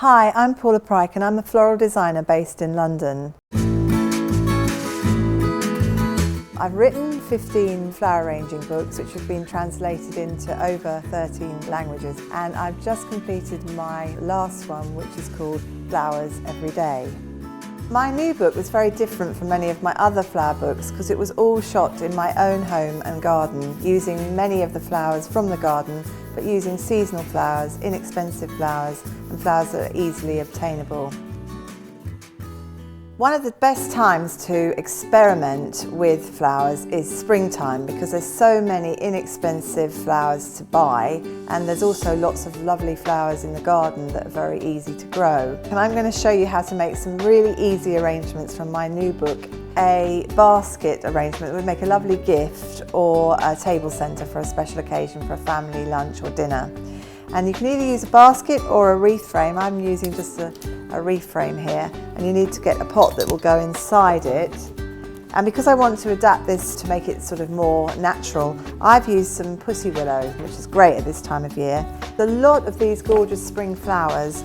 Hi, I'm Paula Pryke and I'm a floral designer based in London. I've written 15 flower arranging books which have been translated into over 13 languages, and I've just completed my last one, which is called Flowers Every Day. My new book was very different from many of my other flower books because it was all shot in my own home and garden, using many of the flowers from the garden, but using seasonal flowers, inexpensive flowers, and flowers that are easily obtainable. One of the best times to experiment with flowers is springtime, because there's so many inexpensive flowers to buy, and there's also lots of lovely flowers in the garden that are very easy to grow. And I'm going to show you how to make some really easy arrangements from my new book. A basket arrangement would make a lovely gift or a table centre for a special occasion, for a family lunch or dinner. And you can either use a basket or a wreath frame. I'm using just a wreath frame here, and you need to get a pot that will go inside it. And because I want to adapt this to make it sort of more natural, I've used some pussy willow, which is great at this time of year. A lot of these gorgeous spring flowers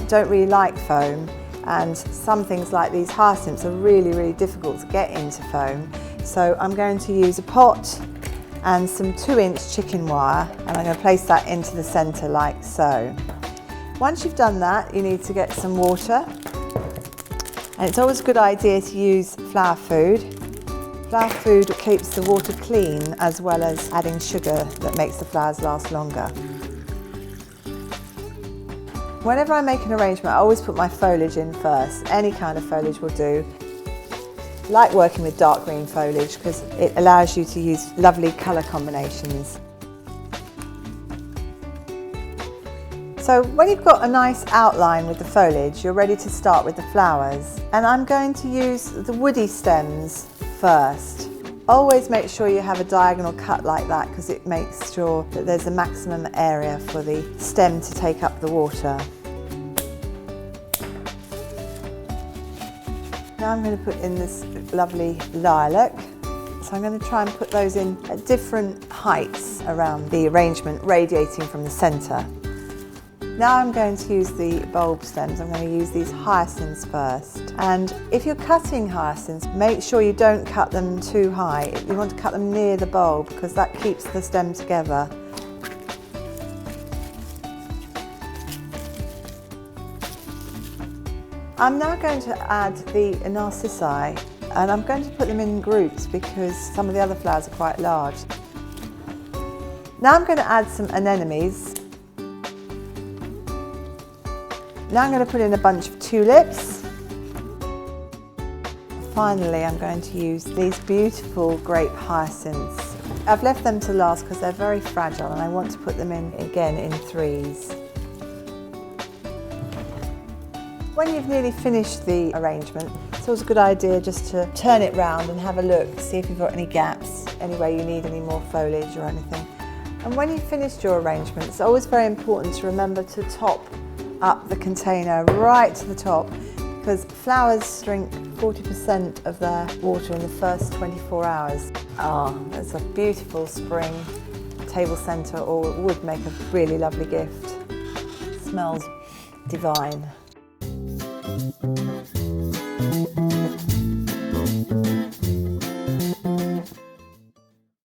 don't really like foam, and some things like these hyacinths are really difficult to get into foam. So I'm going to use a pot and some 2-inch chicken wire, and I'm going to place that into the centre like so. Once you've done that, you need to get some water, and it's always a good idea to use flower food. Flower food keeps the water clean, as well as adding sugar that makes the flowers last longer. Whenever I make an arrangement, I always put my foliage in first. Any kind of foliage will do. I like working with dark green foliage because it allows you to use lovely colour combinations. So when you've got a nice outline with the foliage, you're ready to start with the flowers. And I'm going to use the woody stems first. Always make sure you have a diagonal cut like that, because it makes sure that there's a maximum area for the stem to take up the water. Now I'm going to put in this lovely lilac. So I'm going to try and put those in at different heights around the arrangement, radiating from the centre. Now I'm going to use the bulb stems. I'm going to use these hyacinths first. And if you're cutting hyacinths, make sure you don't cut them too high. You want to cut them near the bulb, because that keeps the stem together. I'm now going to add the narcissi, and I'm going to put them in groups because some of the other flowers are quite large. Now I'm going to add some anemones. Now I'm going to put in a bunch of tulips. Finally, I'm going to use these beautiful grape hyacinths. I've left them to last because they're very fragile, and I want to put them in again in threes. When you've nearly finished the arrangement, it's always a good idea just to turn it round and have a look, see if you've got any gaps, anywhere you need any more foliage or anything. And when you've finished your arrangement, it's always very important to remember to top up the container right to the top, because flowers drink 40% of their water in the first 24 hours. That's a beautiful spring table centre, or would make a really lovely gift. It smells divine.